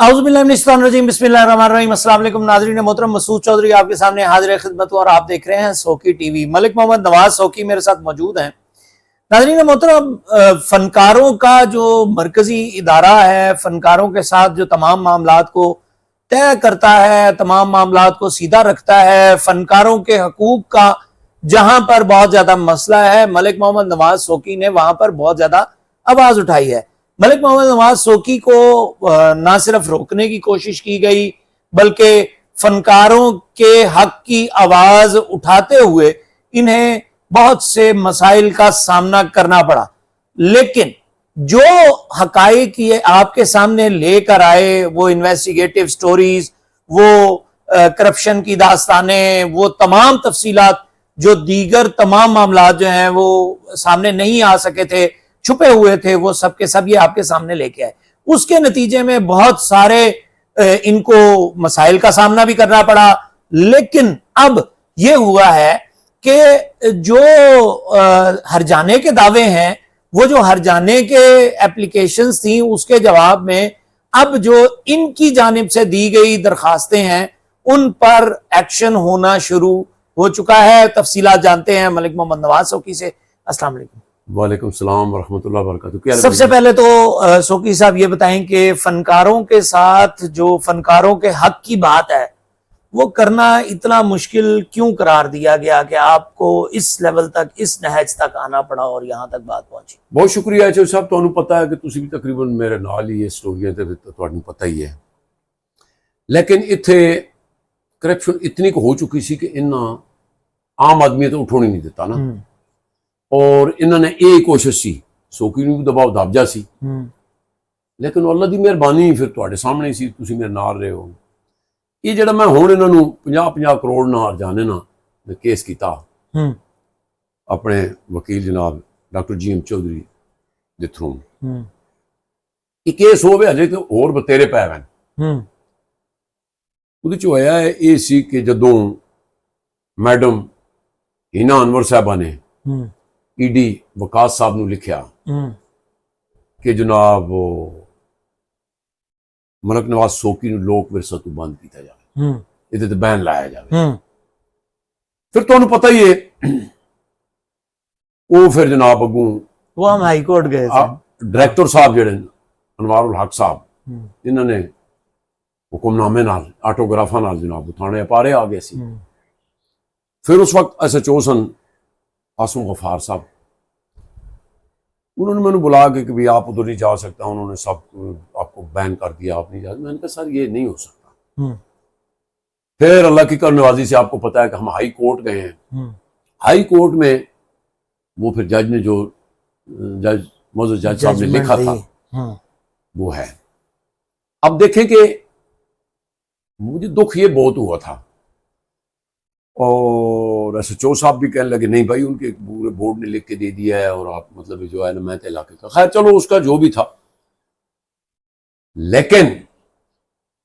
औज़ुबिल्लाहिमिनश्शैतानिर्रजीम बिस्मिल्लाहिर्रहमानिर्रहीम। अस्सलाम वालेकुम नाज़रीन मोहतरम, मसूद चौधरी आपके सामने हाजिर खिदमत और आप देख रहे हैं सोकी टीवी। मलिक मोहम्मद नवाज सोकी मेरे साथ मौजूद हैं। नाज़रीन मोहतरम, फनकारों का जो मरकजी इदारा है, फनकारों के साथ जो तमाम मामलात को तय करता है, तमाम मामलात को सीधा रखता है, फनकारों के हकूक का जहां पर बहुत ज्यादा मसला है, मलिक मोहम्मद नवाज सोकी ने वहां पर बहुत ज्यादा आवाज उठाई है। मलिक मोहम्मद नवाज सोकी को ना सिर्फ रोकने की कोशिश की गई, बल्कि फनकारों के हक की आवाज उठाते हुए इन्हें बहुत से मसाइल का सामना करना पड़ा। लेकिन जो हकाइक ये आपके सामने लेकर आए, वो इन्वेस्टिगेटिव स्टोरीज, वो करप्शन की दास्तानें, वो तमाम तफसीलात जो दीगर तमाम मामला जो हैं वो सामने नहीं आ सके थे, छुपे हुए थे, वो सब के सब ये आपके सामने लेके आए। उसके नतीजे में बहुत सारे इनको मसाइल का सामना भी करना पड़ा। लेकिन अब ये हुआ है कि जो हरजाने के दावे हैं, वो जो हरजाने के एप्लीकेशंस थी, उसके जवाब में अब जो इनकी जानिब से दी गई दरखास्तें हैं उन पर एक्शन होना शुरू हो चुका है। तफसीलात जानते हैं मलिक मोहम्मद नवाज सोकी से। अस्सलाम वालेकुम। वालेकुम सलाम वरहमतुल्लाह वबरकातुहू। सबसे पहले तो सोकी साहब ये बताएं कि फनकारों के साथ जो फनकारों के हक की बात है वो करना इतना मुश्किल क्यों करार दिया गया कि आपको इस लेवल तक, इस नहज तक आना पड़ा और यहाँ तक बात पहुंची? बहुत शुक्रिया चो साहब, तुहानू पता है कि तुसी भी तकरीबन मेरे नाल ही ये स्टोरियां ते तुहानू पता ही है। लेकिन इत्थे करप्शन इतनी हो चुकी सी कि इन्हां आम आदमी तो उठोण ही नहीं दिता ना, और इन्होंने ये कोशिश सी, सोकी नूं भी दबाव दाबजा सी, लेकिन अल्लाह दी मेहरबानी फिर तुहाडे सामने ही सी, तुसी मेरे नाल रहे हो। ये जिहड़ा मैं हुण इन्हां नूं 50-50 करोड़ ना हरजाने ना केस किया अपने वकील जनाब डॉक्टर GM चौधरी के थ्रू, ये केस होवे हजे तो होर बतेरे पै वैन। उहदे च होया ये सी कि जदों मैडम हिना अनवर साहबा ने ED वकास साहब नूं लिखिया कि जनाब मलिक नवाज सोकी नूं लोक विरसा तो बंद किया जाए, इहदे ते बैन लाया जाए। फिर तुहानू पता ही है वो फिर जनाब अगू वो हम हाई कोर्ट गए थे, डायरेक्टर साहब जिहड़े अनवारुल हक साहब, इन्होंने हुक्मनामे नाल ऑटोग्राफा नाल जनाब थाने अपारे आ गए सी। फिर उस वक्त SHO सन आसम गफार साहब, उन्होंने मैंने बुला के कि भाई आप उधर नहीं जा सकता, उन्होंने सब आपको बैन कर दिया, आप नहीं जा। मैंने कहा सर ये नहीं हो सकता। फिर अल्लाह की करनवाजी से आपको पता है कि हम हाई कोर्ट गए हैं। हाई कोर्ट में वो फिर जज ने जो मौजूद जज साहब ने लिखा था वो है। अब देखें कि मुझे दुख ये बहुत हुआ था, और SHO साहब भी कहने लगे नहीं भाई उनके पूरे बोर्ड ने लिख के दे दिया है और आप मतलब जो है ना मैं इलाके का, खैर चलो उसका जो भी था। लेकिन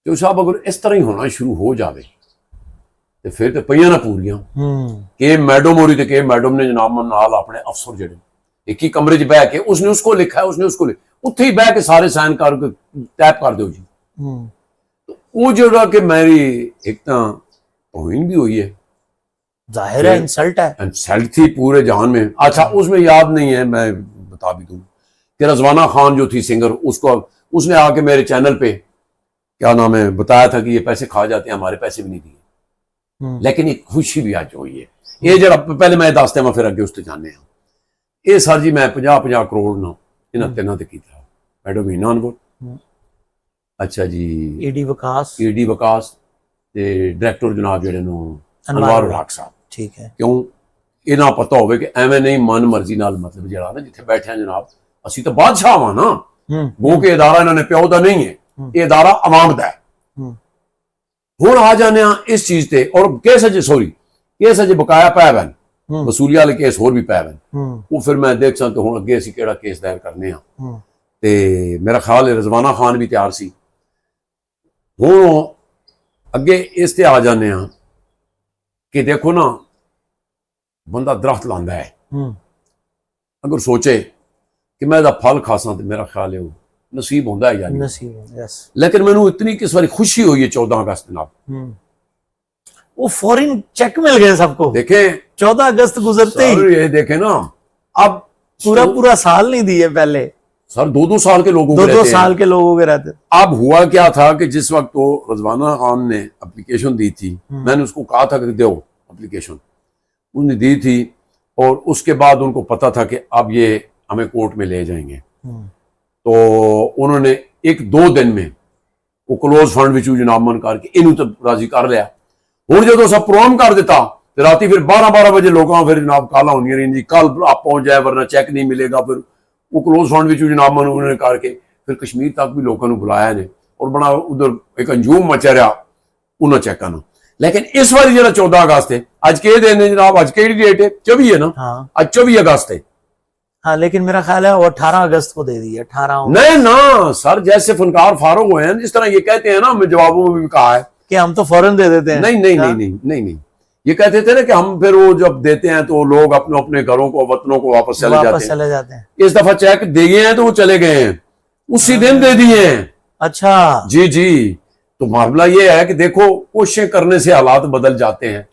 जो साहब अगर इस तरह ही होना शुरू हो जाए तो फिर तो पईयां ना पूरियां के मैडम हो रही थी, के मैडम ने जनाब नाल अपने अफसर जड़े एक ही कमरे च बह के उसने उसको लिखा है, उसने उसको उत्थे ही बह के सारे साइन कर टैप कर दो जी। तो वो जो कि मेरी एक तौहीन भी हुई है, जाहिर है इंसल्ट है, इंसल्ट थी पूरे जहान में। अच्छा उसमें याद नहीं है, मैं बता भी दूं कि रजवाना खान जो थी सिंगर, उसको उसने आके मेरे चैनल पे क्या नाम है बताया था कि ये पैसे खा जाते हैं, हमारे पैसे भी नहीं दिए। लेकिन एक खुशी भी आज हुई है ये जरा पहले मैं दसते मैं फिर अगे उससे जाने ये सर जी मैं 50-50 करोड़ ना इन्होंने तिना किया। मैडम हिना अनवर, अच्छा जी ED वकास ते डायरेक्टर जनाब जेडे अनवारुल हक साहब, ठीक है। क्यों इन्ना पता होवे कि एवें नहीं मन मर्जी नाल मतलब जरा ना जिथे बैठे जनाब असी तो बादशाह वा ना, वो कि इदारा इन्होंने प्यो का नहीं है, ये इदारा अवाम का है। हुण आ जाने इस चीज ते, और केस अजे सॉरी केस अजे बकाया पै वैन, वसूली वाले केस होर भी पै वैन। वो फिर मैं देख सा हुण अगे असी किहड़ा केस दायर करने ते मेरा ख्याल है रजवाना खान भी तैयार सी। हुण अगे इस ते आ जाने कि देखो ना बंदा दरख्त लांदा है, अगर सोचे कि मैं फल खासा तो मेरा ख्याल है वो नसीब होंदा है यानी। नसीब, यस। लेकिन मैनू इतनी किस बारी खुशी हुई है 14 अगस्त जनाब, वो फॉरेन चेक मिल गए सबको, देखें 14 अगस्त गुजरते ही। ये देखें ना, अब पूरा साल नहीं दिए पहले, सर 2-2 साल के लोगों दो साल के लोगों के रहते। अब हुआ क्या था कि जिस वक्त वो रजवाना खान ने एप्लीकेशन दी थी, मैंने उसको कहा था कि दो एप्लीकेशन, उसने दी थी, और उसके बाद उनको पता था कि अब ये हमें कोर्ट में ले जाएंगे, तो उन्होंने 1-2 दिन में वो क्लोज फंड विच जनाबमन करके इनू तो राजी कर लिया। हूँ जो सब प्रोग्राम कर दिता तो राती फिर 12-12 बजे लोगों फिर जनाब काला होनी जी कल आप पहुंच जाए वरना चेक नहीं मिलेगा। फिर वो क्लोज फंड विच जनाबमन उन्होंने करके फिर कश्मीर तक भी लोगों ने बुलाया ने, और बड़ा उधर एक अंजूम मचा रहा उन्होंने चेकों को। लेकिन इस बार जो 14 अगस्त है, अज के दिन है जनाब, अज के डेट है 24 है ना, आज 24 अगस्त है। हाँ, लेकिन मेरा ख्याल है वो 18 अगस्त को दे दी, 18। नहीं ना सर, जैसे फनकार फारूक हुए हैं, जिस तरह ये कहते हैं ना, मैं जवाबों में भी कहा है कि हम तो फौरन दे देते हैं। नहीं नहीं नहीं नहीं नहीं नहीं, ये कहते थे ना कि हम फिर वो जब देते हैं तो लोग अपने अपने घरों को, वतनों को वापस चले जाते हैं। इस दफा चेक दे गए हैं तो वो चले गए हैं, उसी दिन दे दिए हैं। अच्छा जी जी, तो मामला ये है कि देखो कोशिशें करने से हालात बदल जाते हैं।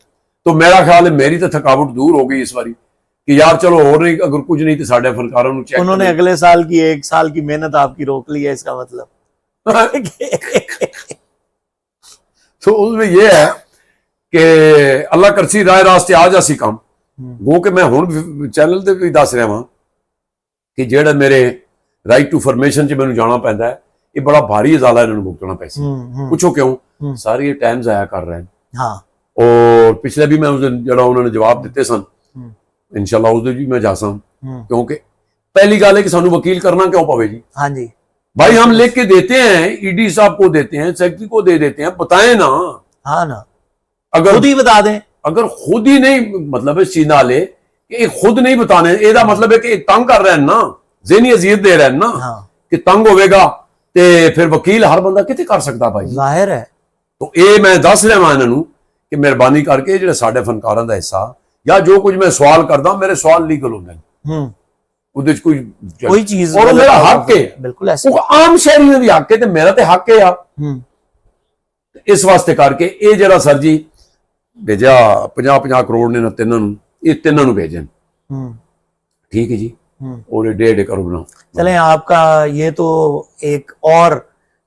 तो मेरा ख्याल है मेरी तो थकावट दूर हो गई इस बारी कि यार चलो और नहीं, अगर कुछ नहीं तो साढ़े फनकारों ने चेक, उन्होंने अगले साल की 1 साल की मेहनत आपकी रोक ली है, इसका मतलब। तो उसमें यह है कि अल्लाह करसी राय रास्ते आ जासी काम वो कि मैं हुण चैनल ते भी दस रहा कि जेड़ा मेरे राइट टू फॉर्मेशन च मैनूं जाना पैंदा है, ये बड़ा भारी अजाला इन्होंने भुगतना पैसे। पूछो क्यों? सारे ये टाइम जाया कर रहे हैं। हाँ। और पिछले भी मैं उस दिन जरा उन्होंने जवाब दिते सन, इंशाल्लाह उस दिन भी मैं जा सा, क्योंकि पहली गल है कि सानू वकील करना क्यों पवे जी। हाँ जी भाई, हम लिख के देते हैं, ईडी साहब को देते हैं, सेक्रेटरी को दे देते हैं, बताएं ना। हाँ ना, अगर खुद ही बता दें। अगर खुद ही नहीं, मतलब इस चीज नाले कि खुद नहीं बताने, एदा मतलब है कि तंग कर रहे हैं ना, ज़हनी अज़ियत दे रहे हैं ना। हाँ। कि तंग होवेगा ते फिर वकील हर बंदा कितने कर सकता भाई, जाहिर है। तो ये मैं दस रहा इन्हों कि मेहरबानी करके जो साडे फनकारां दा हिस्सा या जो कुछ मैं सवाल करदा, मेरे सवाल लीगल होंगे, उहदे च कोई चीज, और मेरा हक है, बिल्कुल ऐसे आम शहरी का भी हक है, मेरा तो हक है यार। इस वास्ते करके ये जरा सर जी भेजा 50-50 करोड़ ने तिनों, ये तिनों भेजन, ठीक है जी, और 1.5 एकड़ बनाओ। चले, आपका ये तो एक और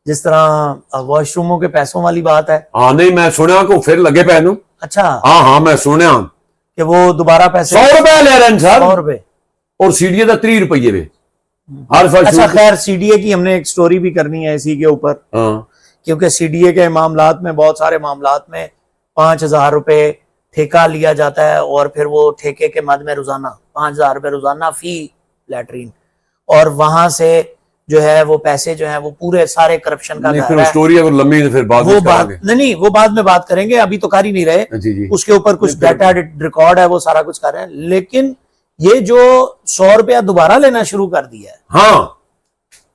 जिस तरह वॉशरूमों के पैसों वाली बात है। हाँ, नहीं मैं सुना को फिर लगे पैन। अच्छा, हाँ हाँ मैं सुना कि वो दोबारा पैसे 100 रुपए ले रहे हैं सर, 100 रुपए, और सीडीए का 3 रुपये में हर साल। अच्छा, खैर सीडीए की हमने एक स्टोरी भी करनी है इसी के ऊपर, क्योंकि सीडीए के मामलात में, बहुत सारे मामलात में 5,000 रुपए ठेका लिया जाता है, और फिर वो ठेके के मद में रोजाना 5,000 रुपए रोजाना फी लैट्रीन, और वहां से जो है वो पैसे जो है वो पूरे सारे करप्शन का फिर स्टोरी अगर लंबी है फिर बाद वो बात नहीं, वो बाद में बात करेंगे, अभी तो कर ही नहीं रहे जी। उसके ऊपर कुछ डाटा रिकॉर्ड है, वो सारा कुछ कर रहे हैं। लेकिन ये जो 100 रुपया दोबारा लेना शुरू कर दिया है, हाँ,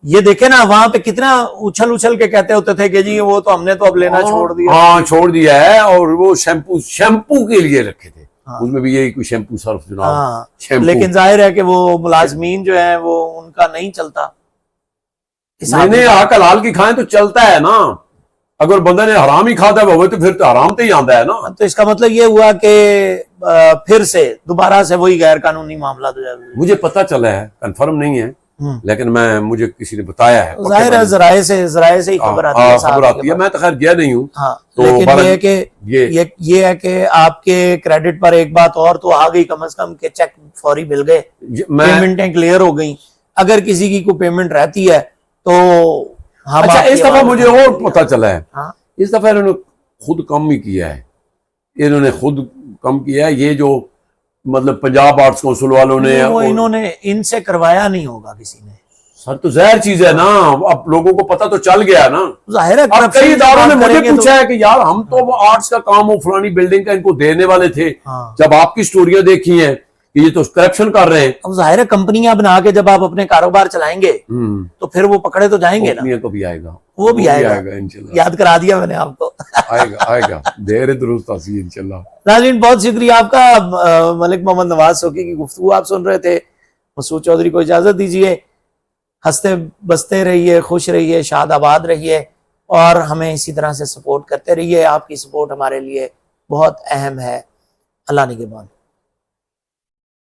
ये देखे ना, वहां पे कितना उछल के कहते होते थे कि जी वो तो हमने तो अब लेना छोड़ दिया। हाँ, छोड़ दिया है। और वो शैम्पू के लिए रखे थे, हाँ। उसमें भी यही कोई शैम्पू सर्फ जनाब, हाँ। लेकिन जाहिर है कि वो मुलाजमीन जो है वो उनका नहीं चलता। नहीं, हक हलाल की खाएं तो चलता है ना, अगर बंदे ने हराम ही खाता है तो फिर तो हराम तो ही आता है ना। तो इसका मतलब ये हुआ कि फिर से दोबारा से वही गैर कानूनी मामला हो जाएगा। मुझे पता चला है, कंफर्म नहीं है, लेकिन मुझे किसी ने बताया है, जाहिर है जराए से ही खबर आती है, खबर आती है। मैं तो खैर गया नहीं हूँ। हाँ, तो लेकिन ये है कि आपके क्रेडिट पर एक बात और तो आ गई कम से कम के चेक फौरी मिल गए, पेमेंटें क्लियर हो गई। अगर किसी की कोई पेमेंट रहती है तो हम, अच्छा, इस दफा मुझे और पता चला है, हाँ? इस दफा इन्होंने खुद कम ही किया है, इन्होंने खुद कम किया है। ये जो मतलब पंजाब आर्ट्स काउंसिल वालों ने, वो इन्होंने इनसे करवाया नहीं होगा किसी ने। सर तो जाहिर चीज है ना, अब लोगों को पता तो चल गया ना, जाहिर है। कई इदारों ने मुझे पूछा है कि यार हम तो वो आर्ट्स का काम वो फलानी बिल्डिंग का इनको देने वाले थे, हाँ। जब आपकी स्टोरियां देखी हैं कि ये तो करप्शन कर रहे हैं। अब जाहिर है कंपनियां बना के जब आप अपने कारोबार चलाएंगे तो फिर वो पकड़े तो जाएंगे ना। को भी आएगा, वो भी आएगा इंशाल्लाह। याद करा दिया मैंने आपको। आएगा देर दुरुस्त आसी इंशाल्लाह। नाज़रीन, बहुत शुक्रिया आपका। मलिक मोहम्मद नवाज सोकी की गुफ्तगू आप सुन रहे थे। मसूद चौधरी को इजाजत दीजिए। हंसते बसते रहिए, खुश रहिए, शाद आबाद रहिए और हमें इसी तरह से सपोर्ट करते रहिए। आपकी सपोर्ट हमारे लिए बहुत अहम है। अल्लाह निगहबान।